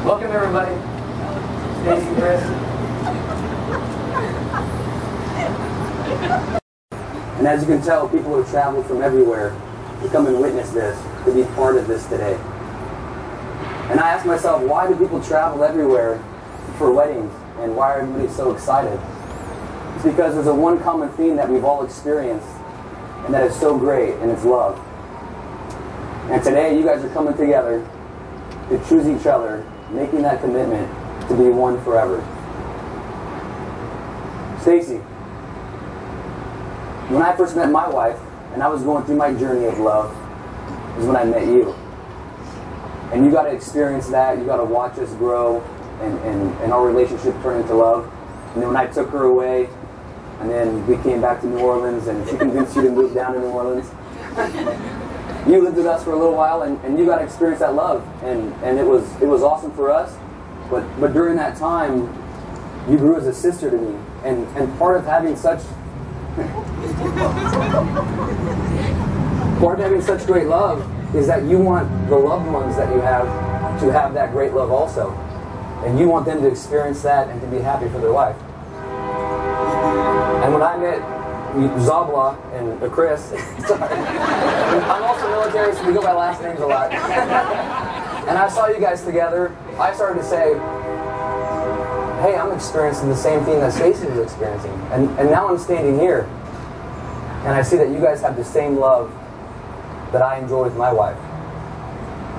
Welcome everybody. Stacy, Chris. And as you can tell, people have traveled from everywhere to come and witness this, to be part of this today. And I asked myself, why do people travel everywhere for weddings? And why are everybody so excited? It's because there's a one common theme that we've all experienced, and that is so great, and it's love. And today you guys are coming together to choose each other, making that commitment to be one forever. Stacy, when I first met my wife, and I was going through my journey of love, is when I met you. And you got to experience that, you got to watch us grow, and our relationship turn into love. And then when I took her away, and then we came back to New Orleans, and she convinced you to move down to New Orleans. You lived with us for a little while, and you got to experience that love, and it was awesome for us. But during that time, you grew as a sister to me, and part of having such great love is that you want the loved ones that you have to have that great love also, and you want them to experience that and to be happy for their life. And when I met Zabla and Chris, sorry, I'm also military, so we go by last names a lot. And I saw you guys together, I started to say, hey, I'm experiencing the same thing that Stacy was experiencing. And now I'm standing here, and I see that you guys have the same love that I enjoy with my wife.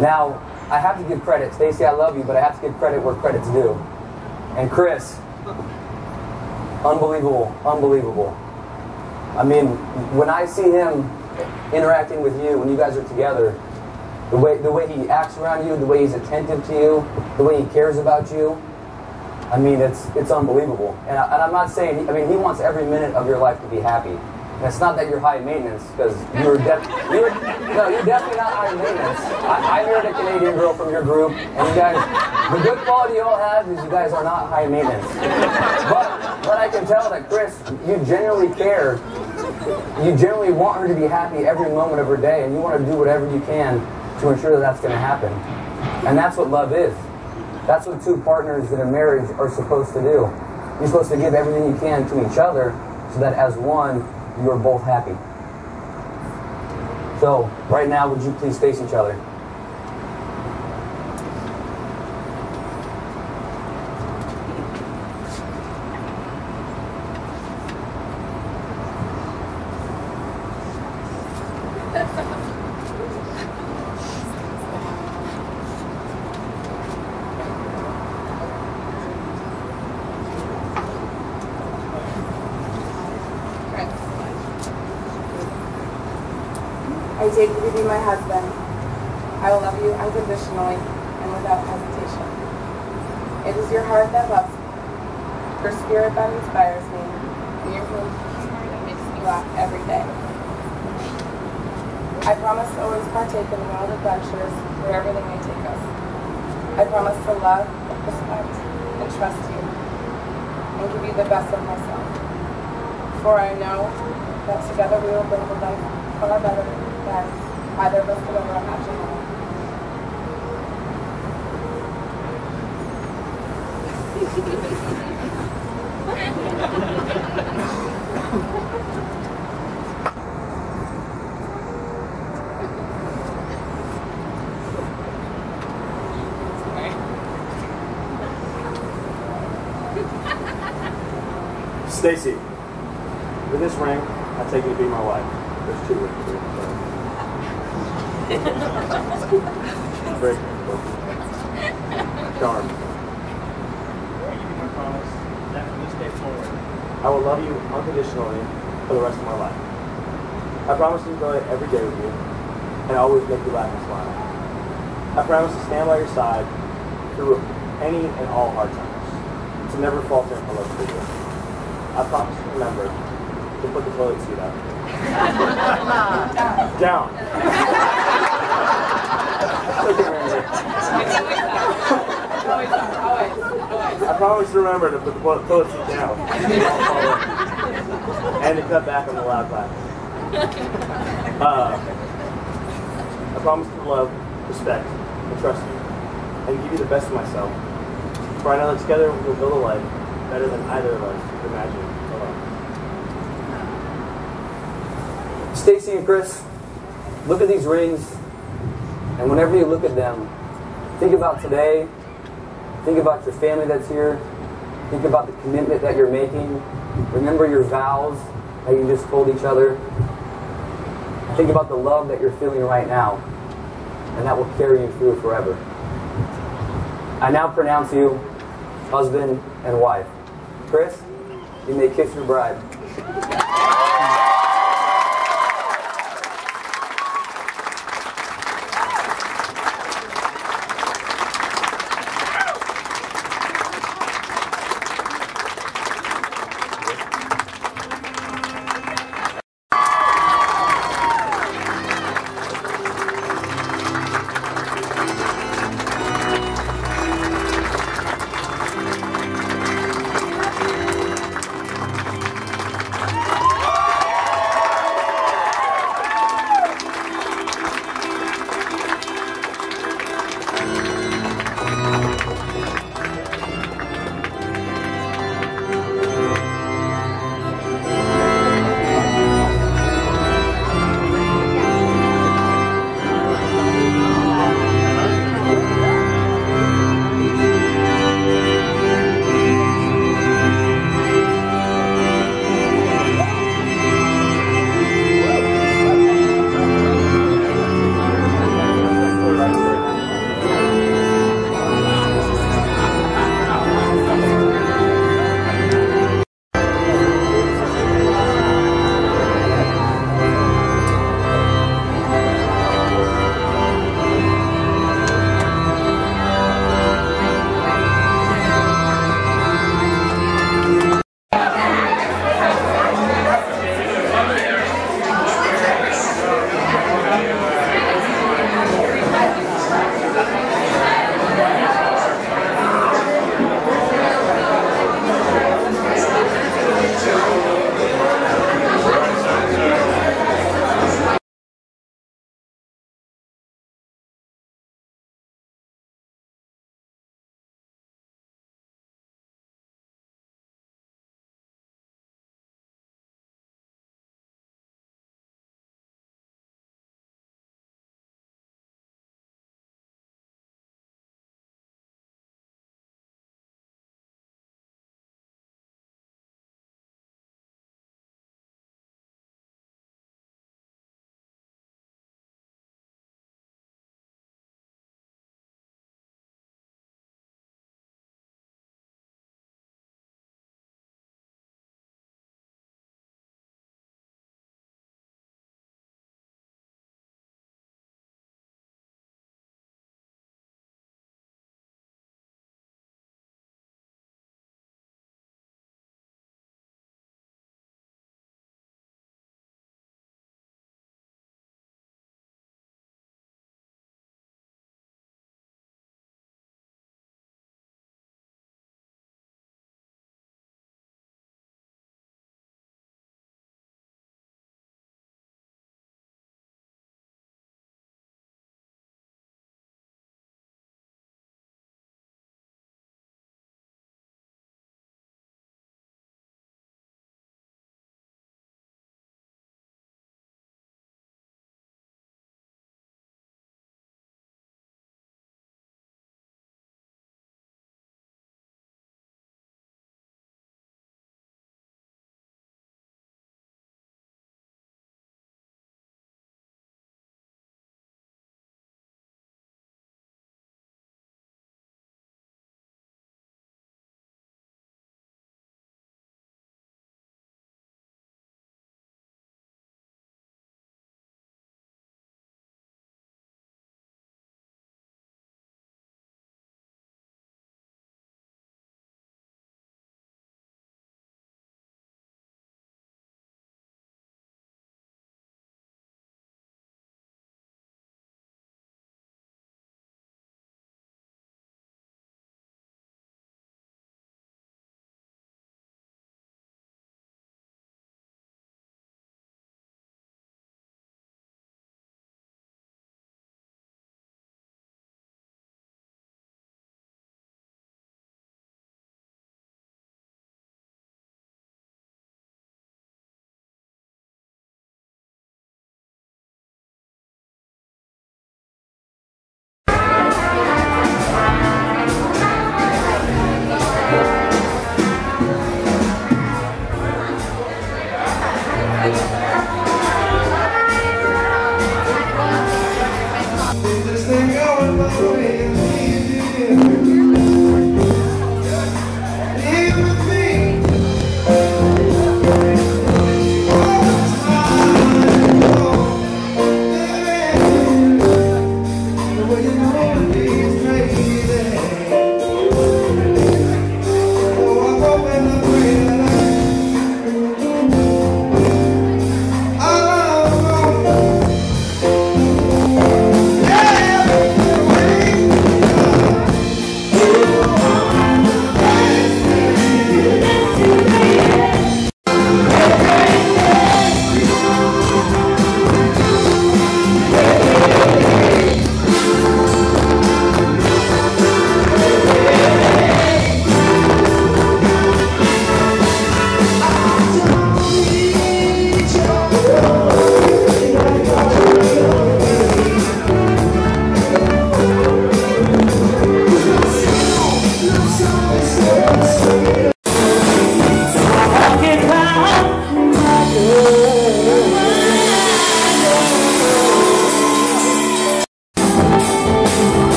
Now, I have to give credit. Stacy, I love you, but I have to give credit where credit's due. And Chris, unbelievable, unbelievable. I mean, when I see him interacting with you, when you guys are together, the way he acts around you, the way he's attentive to you, the way he cares about you, I mean, it's unbelievable. And I'm not saying, I mean, he wants every minute of your life to be happy. And it's not that you're high maintenance, because you're definitely not high maintenance. I married a Canadian girl from your group, and you guys, the good quality you all have is you guys are not high maintenance. But I can tell that, Chris, you genuinely care. You genuinely want her to be happy every moment of her day, and you want to do whatever you can to ensure that that's going to happen. And that's what love is. That's what two partners in a marriage are supposed to do. You're supposed to give everything you can to each other so that as one, you're both happy. So, right now, would you please face each other? I take you to be my husband. I will love you unconditionally and without hesitation. It is your heart that loves me, your spirit that inspires me, and your humor that makes me laugh every day. I promise to always partake in wild adventures wherever they may take us. I promise to love, respect, and trust you, and give you the best of myself. For I know that together we will build a life far better than either of us could ever imagine. Stacy, with this ring, I take you to be my wife. There's two rings. Break. Darn. I will love you unconditionally for the rest of my life. I promise to enjoy every day with you and always make you laugh and smile. I promise to stand by your side through any and all hard times, to never falter in my love for you. I promise to remember to put the toilet seat up. Down. I promise to remember to put the toilet seat down and to cut back on the loud clap. I promise to love, respect, and trust you, and give you the best of myself. For I know that together we'll build a life better than either of us could imagine alone. Stacy and Chris, look at these rings, and whenever you look at them, think about today, think about your family that's here, think about the commitment that you're making, remember your vows that you just told each other, think about the love that you're feeling right now, and that will carry you through forever. I now pronounce you husband and wife. Chris, you may kiss your bride.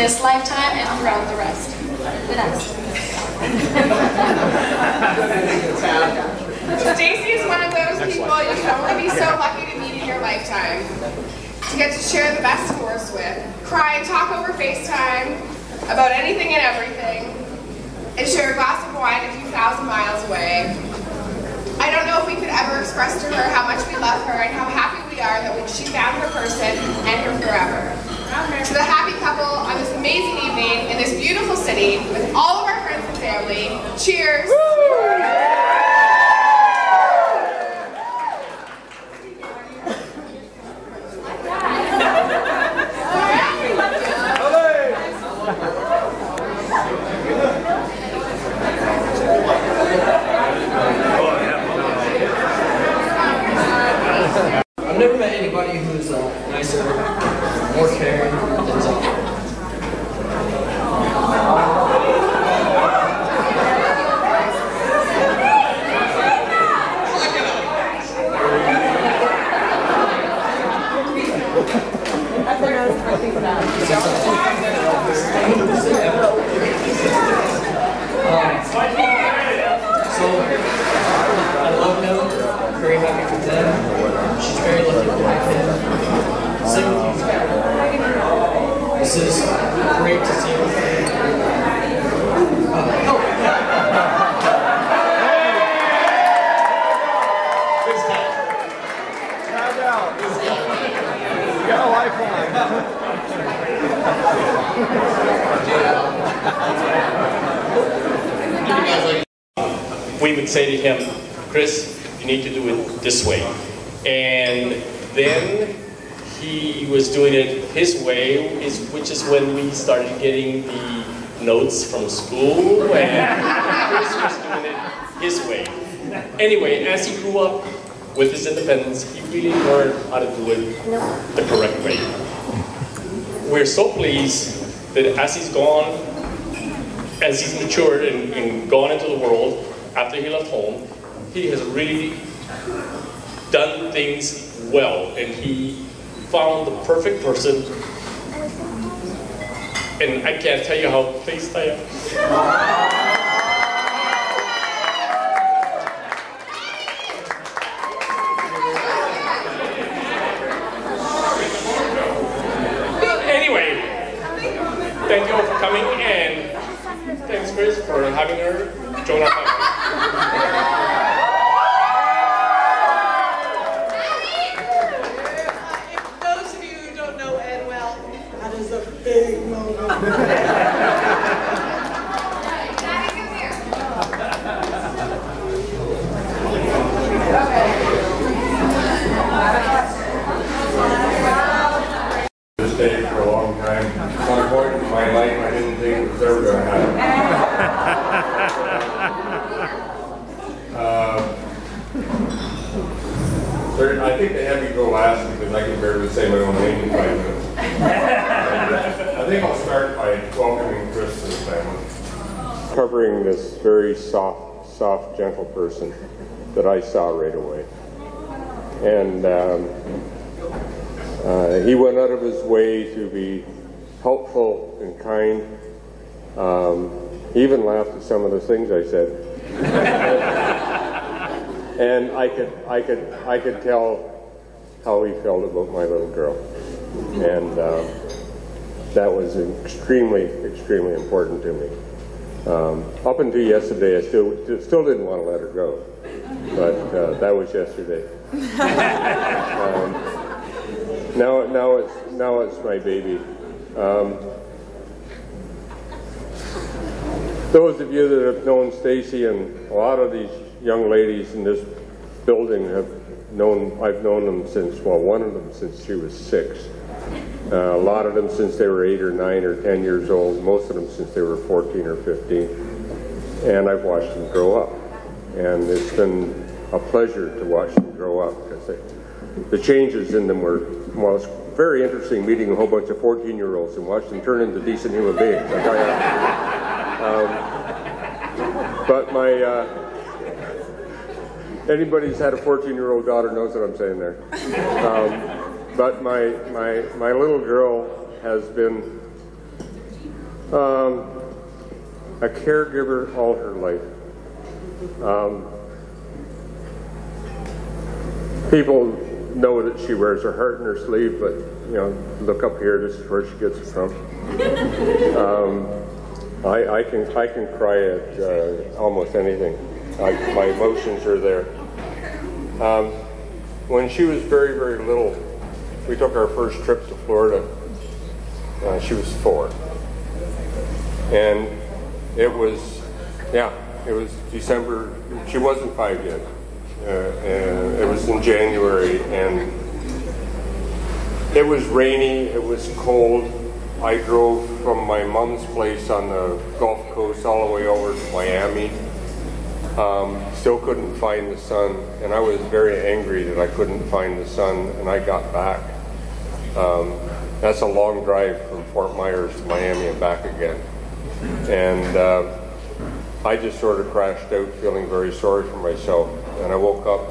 this lifetime and throughout the rest. The next. Stacy is one of those people you can only be so lucky to meet in your lifetime. To get to share the best of course with, cry and talk over FaceTime about anything and everything, and share a glass of wine a few thousand miles away. I don't know if we could ever express to her how much we love her and how happy we are that she found her person and her forever. To the happy couple on this amazing evening in this beautiful city with all of our friends and family, cheers! I've never met anybody who's nicer, more caring than Zach. So, I love him, very happy with him. She's very lucky to have him. Same with you, Zach. This is great to see you. You got a lifeline. We would say to him, Chris, you need to do it this way. And then he was doing it his way, which is when we started getting the notes from school, and Chris was doing it his way. Anyway, as he grew up with his independence, he really learned how to do it the correct way. We're so pleased that as he's gone, as he's matured and gone into the world after he left home, he has really done things well, and he found the perfect person, and I can't tell you how pleased I am. Anyway, thank you all for coming, and thanks Chris for having her join our family. Big moment. This day for a long time. At some point in my life, I didn't think it was ever going to happen. I think they had me go last because I can barely say my own name in 5 minutes. I think I'll start by welcoming Chris to the family. Covering this very soft, gentle person that I saw right away. And he went out of his way to be helpful and kind. He even laughed at some of the things I said. And I could tell how he felt about my little girl. And that was extremely important to me. Up until yesterday, I still didn't want to let her go, but that was yesterday. Now it's my baby. Those of you that have known Stacy, and a lot of these young ladies in this building I've known them since, well, one of them since she was 6. A lot of them since they were 8 or 9 or 10 years old, most of them since they were 14 or 15. And I've watched them grow up. And it's been a pleasure to watch them grow up, because the changes in them were, well, it's very interesting meeting a whole bunch of 14-year-olds and watch them turn into decent human beings. But anybody who's had a 14-year-old daughter knows what I'm saying there. But my little girl has been A caregiver all her life. People know that she wears her heart in her sleeve, but you know, look up here. This is where she gets it from. I can cry at almost anything. My emotions are there. When she was very, very little, we took our first trip to Florida. She was 4, and it was December. She wasn't 5 yet. And it was in January, and it was rainy, it was cold. I drove from my mom's place on the Gulf Coast all the way over to Miami. Still couldn't find the sun, and I was very angry that I couldn't find the sun, and I got back. That's a long drive from Fort Myers to Miami and back again. And I just sort of crashed out, feeling very sorry for myself. And I woke up,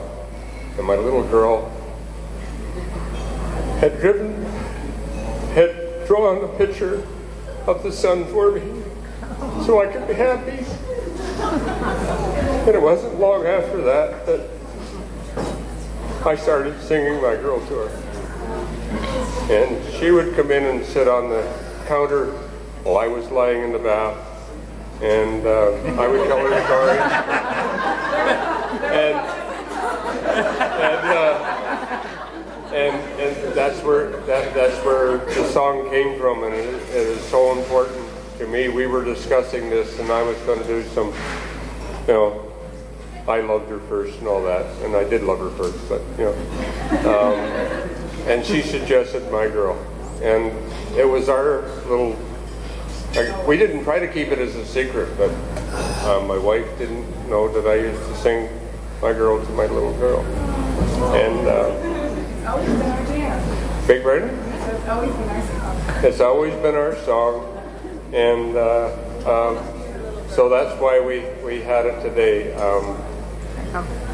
and my little girl had drawn a picture of the sun for me so I could be happy. And it wasn't long after that that I started singing My Girl to her. And she would come in and sit on the counter while I was lying in the bath, and I would tell her stories. And that's where the song came from, and it is so important to me. We were discussing this, and I was going to do some, you know, I loved her first and all that, and I did love her first, but you know, and she suggested My Girl, and it was our little. We didn't try to keep it as a secret, but my wife didn't know that I used to sing My Girl to my little girl. And It's always been our jam. big pardon? It's always been our song. It's always been our song, and so that's why we had it today.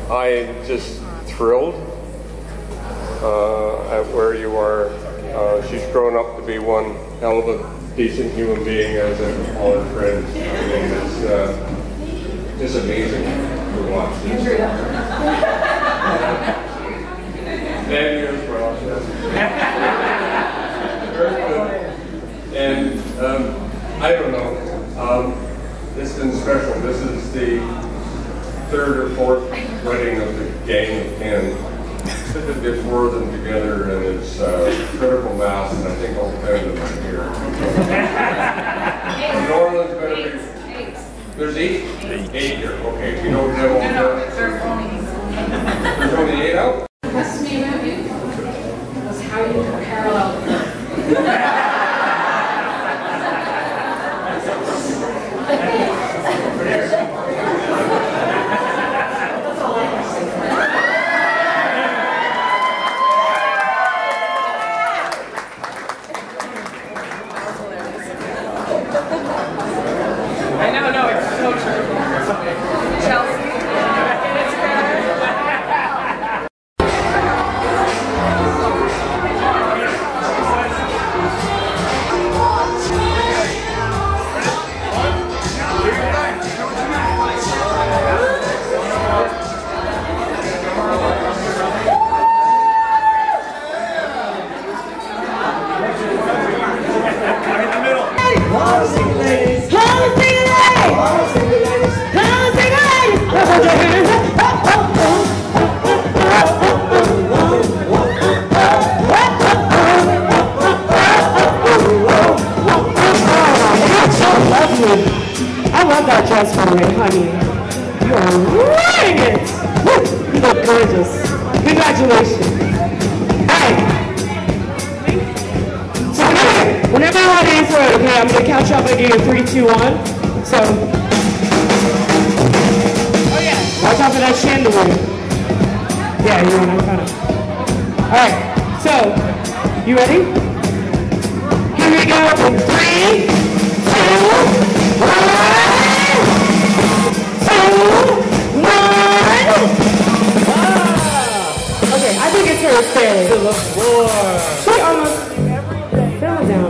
I'm just thrilled at where you are. She's grown up to be one hell of a decent human being, as all her friends. I mean, it's amazing to watch this. And you as well. And I don't know. This has been special. This is the 3rd or 4th wedding of the gang of 10. To get 4 of them together, and it's critical mass, and I think all 10 of them are here. Norland's going to be. There's 8? 8 here. Okay, we don't have all 10. There's only 8 out? Impressed me about you was how you parallel her. I know, no, it's so true. Chelsea, get it together. I love that dress for you, honey. You are wearing it. Woo! You look gorgeous. Congratulations. Hey. So whenever I want to answer it, okay, I'm going to count you up and give you 3, 2, 1. So, oh yeah, watch out for that chandelier. Yeah, you want to kind of. All right. So, you ready? Here we go. 3, 2, 1. Okay, I think it's her stay. To the floor. She almost fell down.